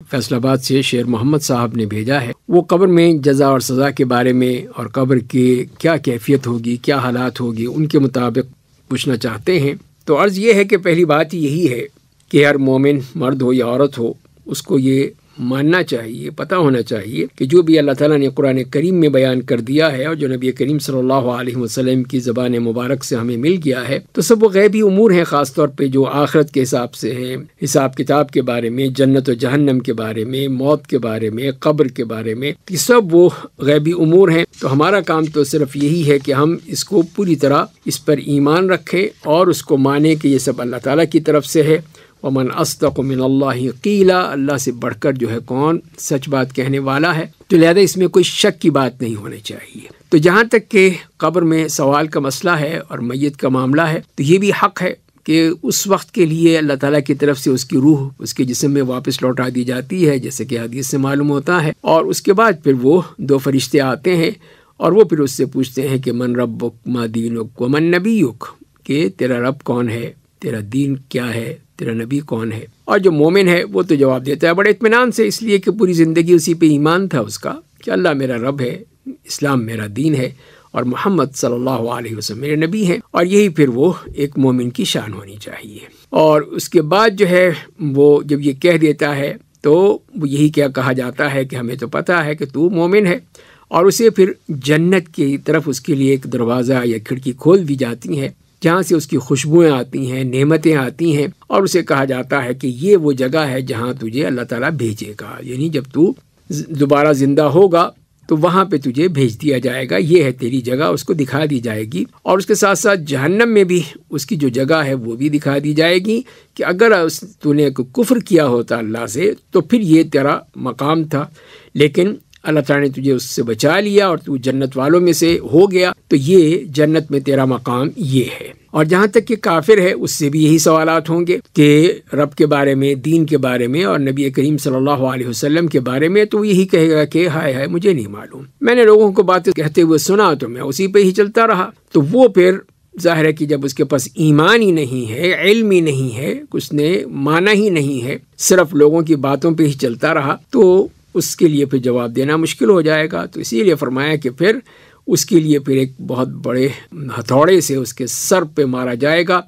فیصل آباد سے شیر محمد صاحب نے بھیجا ہے۔ وہ قبر میں جزا اور سزا کے بارے میں اور قبر کی کیا کیفیت ہوگی، کیا حالات ہوگی، ان کے مطابق پوچھنا چاہتے ہیں۔ تو عرض یہ ہے کہ پہلی بات یہی ہے کہ ہر مومن مرد ہو یا عورت ہو، اس کو یہ ماننا چاہیے، پتہ ہونا چاہیے کہ جو بھی اللہ تعالیٰ نے قرآن کریم میں بیان کر دیا ہے اور جو نبی کریم صلی اللہ علیہ وسلم کی زبان مبارک سے ہمیں مل گیا ہے، تو سب وہ غیبی امور ہیں، خاص طور پہ جو آخرت کے حساب سے ہیں، حساب کتاب کے بارے میں، جنت و جہنم کے بارے میں، موت کے بارے میں، قبر کے بارے میں، یہ سب وہ غیبی امور ہیں۔ تو ہمارا کام تو صرف یہی ہے کہ ہم اس کو پوری طرح اس پر ایمان رکھیں اور اس کو مانیں کہ یہ سب اللہ تعالیٰ کی طرف سے ہے۔ ومن اصدق من اللہ قیلا، اللہ سے بڑھ کر جو ہے کون سچ بات کہنے والا ہے، تو لہذا اس میں کوئی شک کی بات نہیں ہونی چاہیے۔ تو جہاں تک کہ قبر میں سوال کا مسئلہ ہے اور میت کا معاملہ ہے، تو یہ بھی حق ہے کہ اس وقت کے لیے اللہ تعالیٰ کی طرف سے اس کی روح اس کے جسم میں واپس لوٹا دی جاتی ہے، جیسے کہ حدیث سے معلوم ہوتا ہے، اور اس کے بعد پھر وہ دو فرشتے آتے ہیں اور وہ پھر اس سے پوچھتے ہیں کہ من ربک ما دینک ومن نبیک، کہ تیرا رب کون ہے، تیرا دین کیا ہے، تیرا نبی کون ہے۔ اور جو مومن ہے وہ تو جواب دیتا ہے بڑے اطمینان سے، اس لیے کہ پوری زندگی اسی پہ ایمان تھا اس کا کہ اللہ میرا رب ہے، اسلام میرا دین ہے اور محمد صلی اللہ علیہ وسلم میرے نبی ہیں، اور یہی پھر وہ ایک مومن کی شان ہونی چاہیے۔ اور اس کے بعد جو ہے وہ جب یہ کہہ دیتا ہے تو وہ یہی کیا کہا جاتا ہے کہ ہمیں تو پتہ ہے کہ تو مومن ہے، اور اسے پھر جنت کی طرف اس کے لیے ایک دروازہ یا کھڑکی کھول دی جاتی ہے جہاں سے اس کی خوشبوئیں آتی ہیں، نعمتیں آتی ہیں، اور اسے کہا جاتا ہے کہ یہ وہ جگہ ہے جہاں تجھے اللہ تعالیٰ بھیجے گا، یعنی جب تو دوبارہ زندہ ہوگا تو وہاں پہ تجھے بھیج دیا جائے گا، یہ ہے تیری جگہ، اس کو دکھا دی جائے گی۔ اور اس کے ساتھ ساتھ جہنم میں بھی اس کی جو جگہ ہے وہ بھی دکھا دی جائے گی کہ اگر تو نے کفر کیا ہوتا اللہ سے تو پھر یہ تیرا مقام تھا، لیکن اللہ تعالیٰ نے تجھے اس سے بچا لیا اور تو جنت والوں میں سے ہو گیا، تو یہ جنت میں تیرا مقام یہ ہے۔ اور جہاں تک کہ کافر ہے اس سے بھی یہی سوالات ہوں گے کہ رب کے بارے میں، دین کے بارے میں اور نبی کریم صلی اللہ علیہ وسلم کے بارے میں، تو یہی کہے گا کہ ہائے ہائے مجھے نہیں معلوم، میں نے لوگوں کو باتیں کہتے ہوئے سنا تو میں اسی پہ ہی چلتا رہا۔ تو وہ پھر ظاہر ہے کہ جب اس کے پاس ایمان ہی نہیں ہے، علم ہی نہیں ہے، کچھ نے مانا ہی نہیں ہے، صرف لوگوں کی باتوں پہ ہی چلتا رہا، تو اس کے لیے پھر جواب دینا مشکل ہو جائے گا۔ تو اسی لیے فرمایا کہ پھر اس کے لیے پھر ایک بہت بڑے ہتھوڑے سے اس کے سر پہ مارا جائے گا،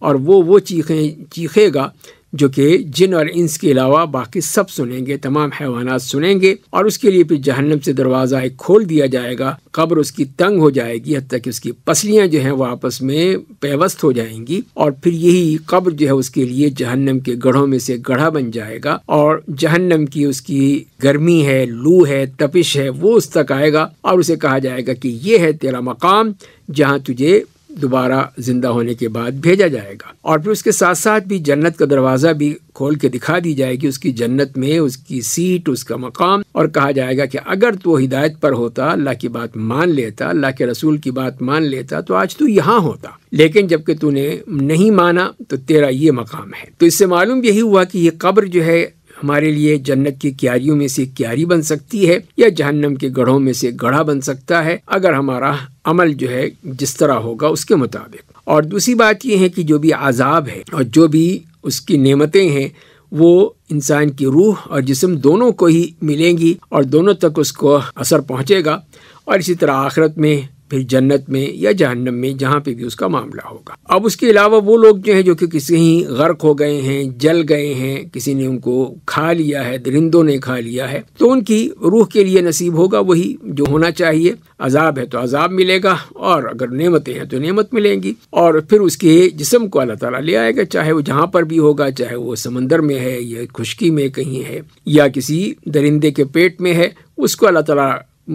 اور وہ چیخے گا جو کہ جن اور انس کے علاوہ باقی سب سنیں گے، تمام حیوانات سنیں گے، اور اس کے لیے پھر جہنم سے دروازہ ایک کھول دیا جائے گا، قبر اس کی تنگ ہو جائے گی، حتیٰ کہ اس کی پسلیاں جو ہیں وہ آپس میں پیوست ہو جائیں گی، اور پھر یہی قبر جو ہے اس کے لیے جہنم کے گڑھوں میں سے گڑھا بن جائے گا، اور جہنم کی اس کی گرمی ہے، لو ہے، تپش ہے، وہ اس تک آئے گا، اور اسے کہا جائے گا کہ یہ ہے تیرا مقام جہاں تجھے دوبارہ زندہ ہونے کے بعد بھیجا جائے گا۔ اور پھر اس کے ساتھ ساتھ بھی جنت کا دروازہ بھی کھول کے دکھا دی جائے گی، اس کی جنت میں اس کی سیٹ، اس کا مقام، اور کہا جائے گا کہ اگر تو ہدایت پر ہوتا، اللہ کی بات مان لیتا، اللہ کے رسول کی بات مان لیتا، تو آج تو یہاں ہوتا، لیکن جب کہ تو نے نہیں مانا تو تیرا یہ مقام ہے۔ تو اس سے معلوم یہی ہوا کہ یہ قبر جو ہے ہمارے لیے جنت کی کیاریوں میں سے کیاری بن سکتی ہے، یا جہنم کے گڑھوں میں سے گڑھا بن سکتا ہے، اگر ہمارا عمل جو ہے جس طرح ہوگا اس کے مطابق۔ اور دوسری بات یہ ہے کہ جو بھی عذاب ہے اور جو بھی اس کی نعمتیں ہیں وہ انسان کی روح اور جسم دونوں کو ہی ملیں گی، اور دونوں تک اس کو اثر پہنچے گا، اور اسی طرح آخرت میں، پھر جنت میں یا جہنم میں، جہاں پہ بھی اس کا معاملہ ہوگا۔ اب اس کے علاوہ وہ لوگ جو ہیں جو کہ کسی غرق ہو گئے ہیں، جل گئے ہیں، کسی نے ان کو کھا لیا ہے، درندوں نے کھا لیا ہے، تو ان کی روح کے لیے نصیب ہوگا وہی جو ہونا چاہیے، عذاب ہے تو عذاب ملے گا، اور اگر نعمتیں ہیں تو نعمت ملیں گی، اور پھر اس کے جسم کو اللہ تعالیٰ لے آئے گا، چاہے وہ جہاں پر بھی ہوگا، چاہے وہ سمندر میں ہے یا خشکی میں کہیں ہے یا کسی درندے کے پیٹ میں ہے، اس کو اللہ تعالیٰ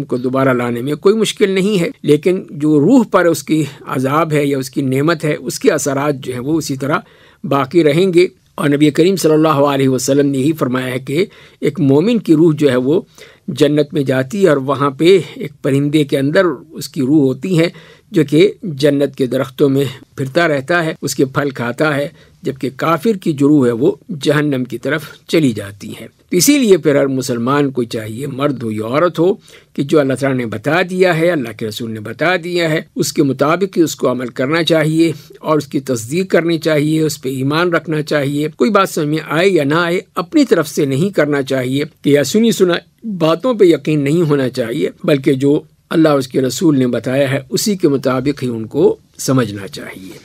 کو دوبارہ لانے میں کوئی مشکل نہیں ہے، لیکن جو روح پر اس کی عذاب ہے یا اس کی نعمت ہے، اس کے اثرات جو ہیں وہ اسی طرح باقی رہیں گے۔ اور نبی کریم صلی اللہ علیہ وسلم نے یہی فرمایا ہے کہ ایک مومن کی روح جو ہے وہ جنت میں جاتی ہے، اور وہاں پہ ایک پرندے کے اندر اس کی روح ہوتی ہے جو کہ جنت کے درختوں میں پھرتا رہتا ہے، اس کے پھل کھاتا ہے، جبکہ کافر کی جو روح ہے وہ جہنم کی طرف چلی جاتی ہے۔ تو اسی لیے پھر ہر مسلمان کو چاہیے، مرد ہو یا عورت ہو، کہ جو اللہ تعالیٰ نے بتا دیا ہے، اللہ کے رسول نے بتا دیا ہے، اس کے مطابق ہی اس کو عمل کرنا چاہیے اور اس کی تصدیق کرنی چاہیے، اس پہ ایمان رکھنا چاہیے۔ کوئی بات سمجھ میں آئے یا نہ آئے، اپنی طرف سے نہیں کرنا چاہیے کہ یا سنی سنا باتوں پہ یقین نہیں ہونا چاہیے، بلکہ جو اللہ اس کے رسول نے بتایا ہے اسی کے مطابق ہی ان کو سمجھنا چاہیے۔